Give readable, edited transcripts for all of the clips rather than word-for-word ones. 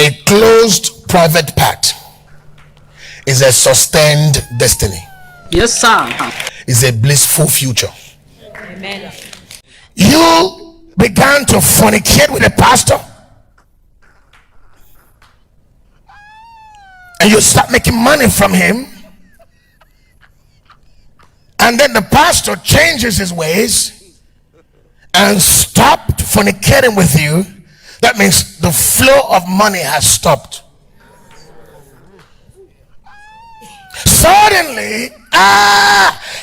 A closed private part is a sustained destiny. Yes, sir. Is a blissful future. Amen. You began to fornicate with a pastor, and you start making money from him, and then the pastor changes his ways and stopped fornicating with you. That means the flow of money has stopped. Suddenly,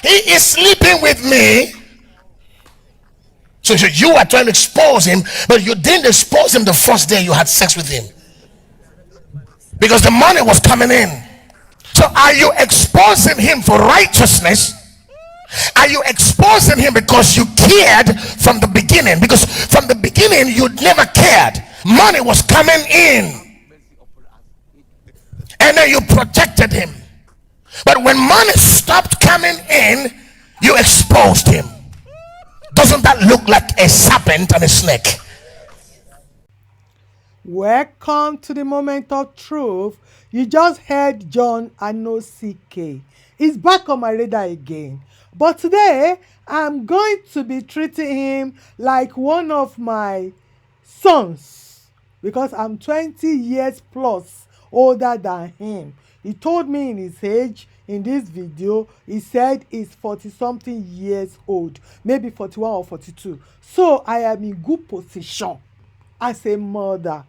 he is sleeping with me. So you are trying to expose him, but you didn't expose him the first day you had sex with him, because the money was coming in. So are you exposing him for righteousness? Are you exposing him because you cared from the beginning? Because from the beginning you never cared. Money was coming in, and then you protected him. But when money stopped coming in, you exposed him. Doesn't that look like a serpent and a snake? Welcome to the moment of truth. You just heard John Anosike. He's back on my radar again. But today, I'm going to be treating him like one of my sons, because I'm 20 years plus older than him. He told me in his age in this video. He said he's 40 something years old, maybe 41 or 42. So I am in good position as a mother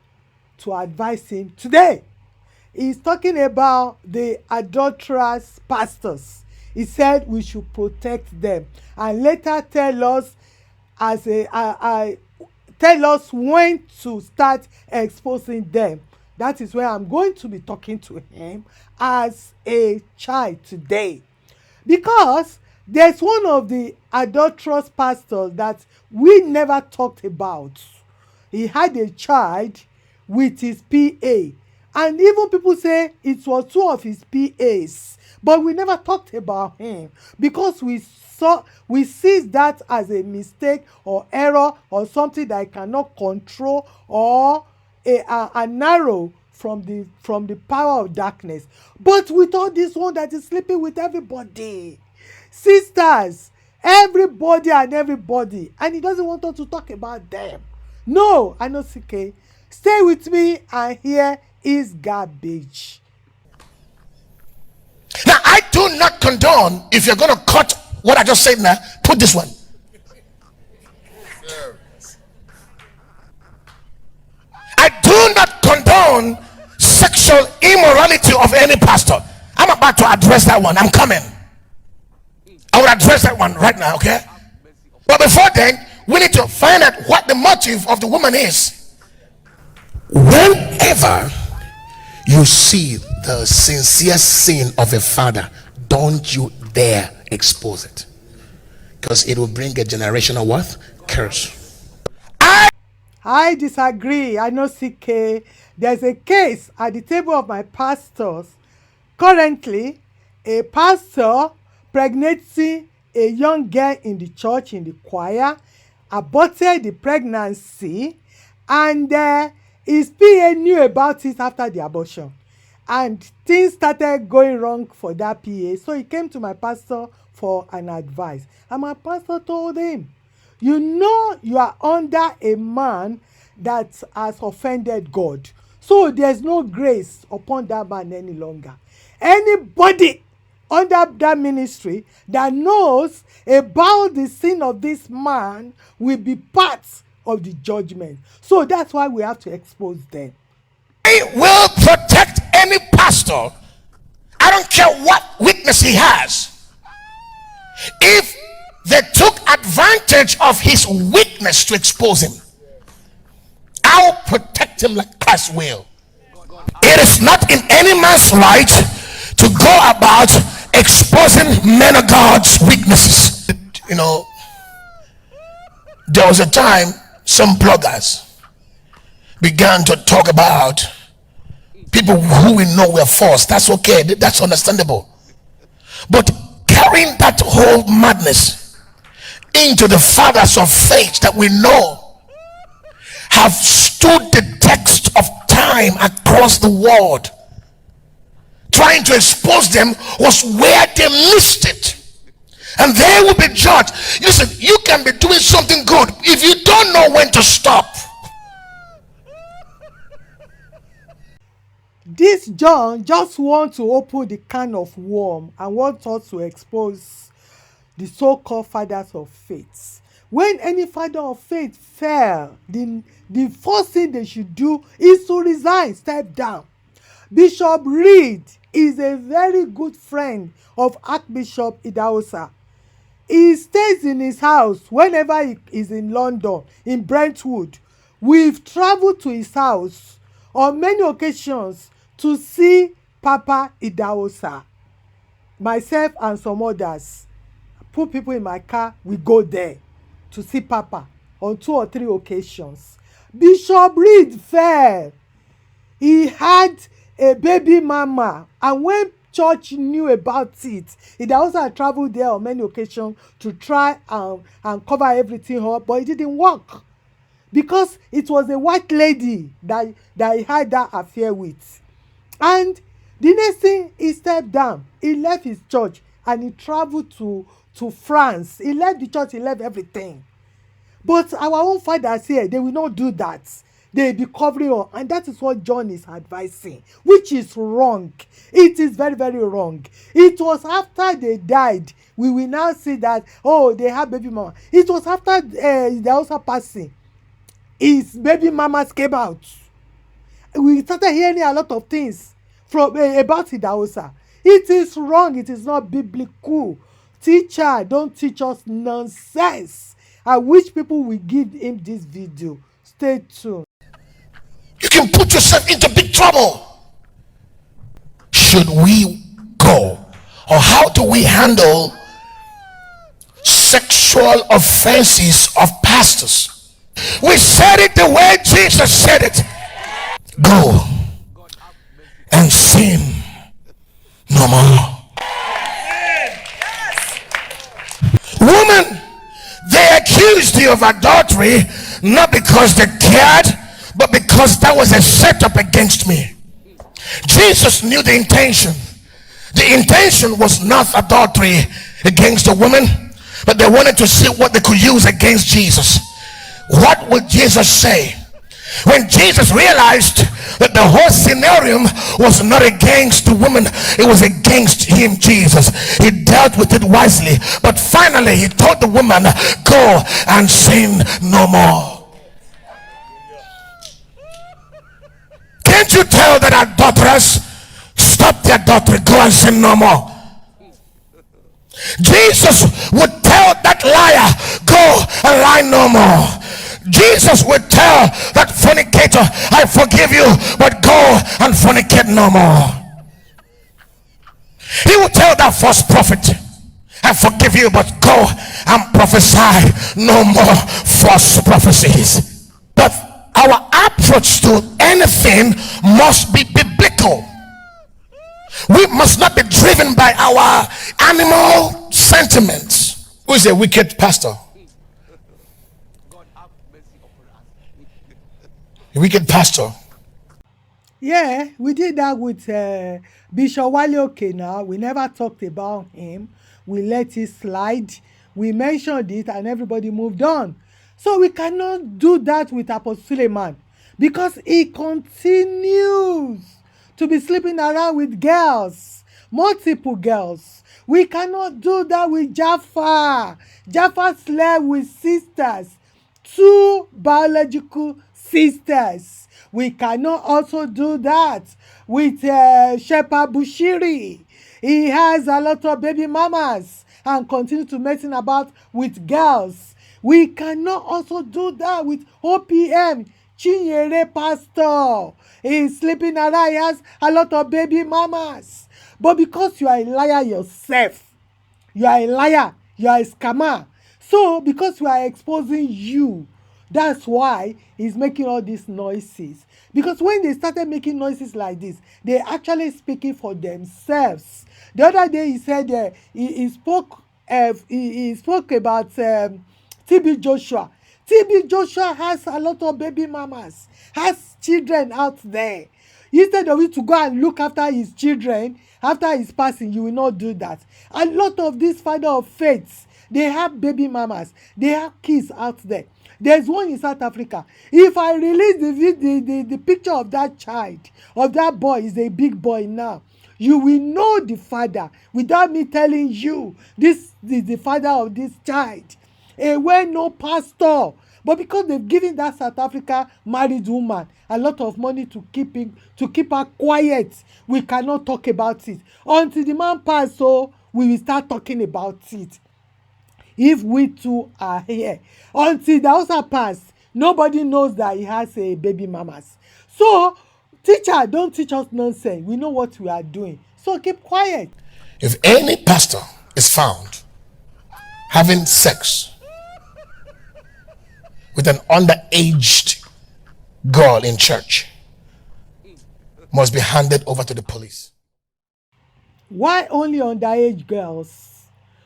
to advise him today. He's talking about the adulterous pastors. He said we should protect them, and later tell us tell us when to start exposing them. That is where I'm going to be talking to him as a child today, because there's one of the adulterous pastors that we never talked about. He had a child with his PA, and even people say it was two of his PAs, but we never talked about him because we see that as a mistake or error or something that I cannot control, or a narrow from the power of darkness. But we thought this one that is sleeping with everybody, sisters, everybody, and he doesn't want us to talk about them. No, Anosike, stay with me and hear his garbage. Now, I do not condone, if you're going to cut what I just said now, put this one. I do not condone sexual immorality of any pastor. I'm about to address that one. I'm coming. I will address that one right now, okay? But before then, we need to find out what the motive of the woman is. Whenever you see the sincere sin of a father, don't you dare expose it, because it will bring a generational what? Curse. I disagree. I know CK. There's a case at the table of my pastors. Currently, a pastor pregnancy a young girl in the church, in the choir, aborted the pregnancy, and his PA knew about it after the abortion. And things started going wrong for that PA. So he came to my pastor for an advice. And my pastor told him, you know you are under a man that has offended God. So there's no grace upon that man any longer. Anybody under that ministry that knows about the sin of this man will be part of the judgment. So that's why we have to expose them. I will protect any pastor. I don't care what weakness he has. If they took advantage of his weakness to expose him, I'll protect him like Christ will. It is not in any man's right to go about exposing men of God's weaknesses. You know, there was a time some bloggers began to talk about people who we know were false. That's okay, that's understandable. But carrying that whole madness into the fathers of faith that we know have stood the test of time across the world. Trying to expose them was where they missed it. And they will be judged. Listen, you can be doing something good if you don't know when to stop. This John just want to open the can of worm and want us to expose the so-called fathers of faith. When any father of faith fell, the first thing they should do is to resign, step down. Bishop Reed is a very good friend of Archbishop Idahosa. He stays in his house whenever he is in London, in Brentwood. We've traveled to his house on many occasions to see Papa Idahosa. Myself and some others, put people in my car, we go there to see Papa on 2 or 3 occasions. Bishop Reed fell. He had a baby mama, and when church knew about it, he also traveled there on many occasions to try and cover everything up, but it didn't work because it was a white lady that he had that affair with. And the next thing, he stepped down, he left his church and he traveled to France. He left the church, he left everything. But our own fathers here, they will not do that. They be covering up, and that is what John is advising, which is wrong. It is very, very wrong. It was after they died we will now see that, oh, they have baby mama. It was after the also passing, his baby mamas came out. We started hearing a lot of things from about Idahosa. It is wrong. It is not biblical. Teacher, don't teach us nonsense. I wish people will give him this video. Stay tuned. You can put yourself into big trouble. Should we go, or how do we handle sexual offenses of pastors? We said it the way Jesus said it. Go and sin no more. Woman, they accused you of adultery not because they cared, but because that was a setup against me. Jesus knew the intention. The intention was not adultery against the woman, but they wanted to see what they could use against Jesus. What would Jesus say? When Jesus realized that the whole scenario was not against the woman, it was against him, Jesus, he dealt with it wisely. But finally he told the woman, go and sin no more. Can't you tell that adulterers, stop the adultery, go and sin no more? Jesus would tell that liar, go and lie no more. Jesus would tell that fornicator, I forgive you, but go and fornicate no more. He would tell that false prophet, I forgive you, but go and prophesy no more false prophecies. But our approach to anything must be biblical. We must not be driven by our animal sentiments. Who is a wicked pastor? A wicked pastor. Yeah, we did that with Bishop Wale Oke now. We never talked about him. We let it slide. We mentioned it and everybody moved on. So we cannot do that with Apostle Suleiman because he continues to be sleeping around with girls, multiple girls. We cannot do that with Jaffa. Jaffa slept with sisters, 2 biological sisters. We cannot also do that with Shepherd Bushiri. He has a lot of baby mamas and continue to messing about with girls. We cannot also do that with OPM Chinyere pastor. He is sleeping around. He has a lot of baby mamas. But because you are a liar yourself, you are a liar, you are a scammer. So because we are exposing you, that's why he's making all these noises. Because when they started making noises like this, they're actually speaking for themselves. The other day he said he spoke about TB Joshua. TB Joshua has a lot of baby mamas, has children out there. Instead of you to go and look after his children after his passing, you will not do that. A lot of these father of faiths, they have baby mamas, they have kids out there. There's one in South Africa. If I release the picture of that child, of that boy, is a big boy now, you will know the father without me telling you this is the father of this child, a well-known pastor. But because they've given that South Africa married woman a lot of money to keep her quiet, we cannot talk about it until the man pass. So we will start talking about it. If we two are here, until the house pass, nobody knows that he has a baby mamas. So teacher, don't teach us nonsense. We know what we are doing, so keep quiet. If any pastor is found having sex with an underaged girl in church, must be handed over to the police. Why only underage girls?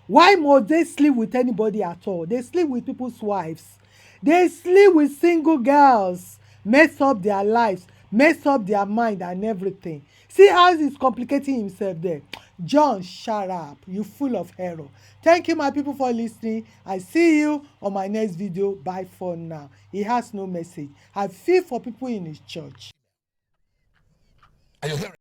Why must they sleep with anybody at all? They sleep with people's wives. They sleep with single girls, mess up their lives, mess up their mind and everything. See how he's complicating himself there. John, shut up. You full of error. Thank you, my people, for listening. I see you on my next video. Bye for now. He has no message. I feel for people in his church. Are you hearing?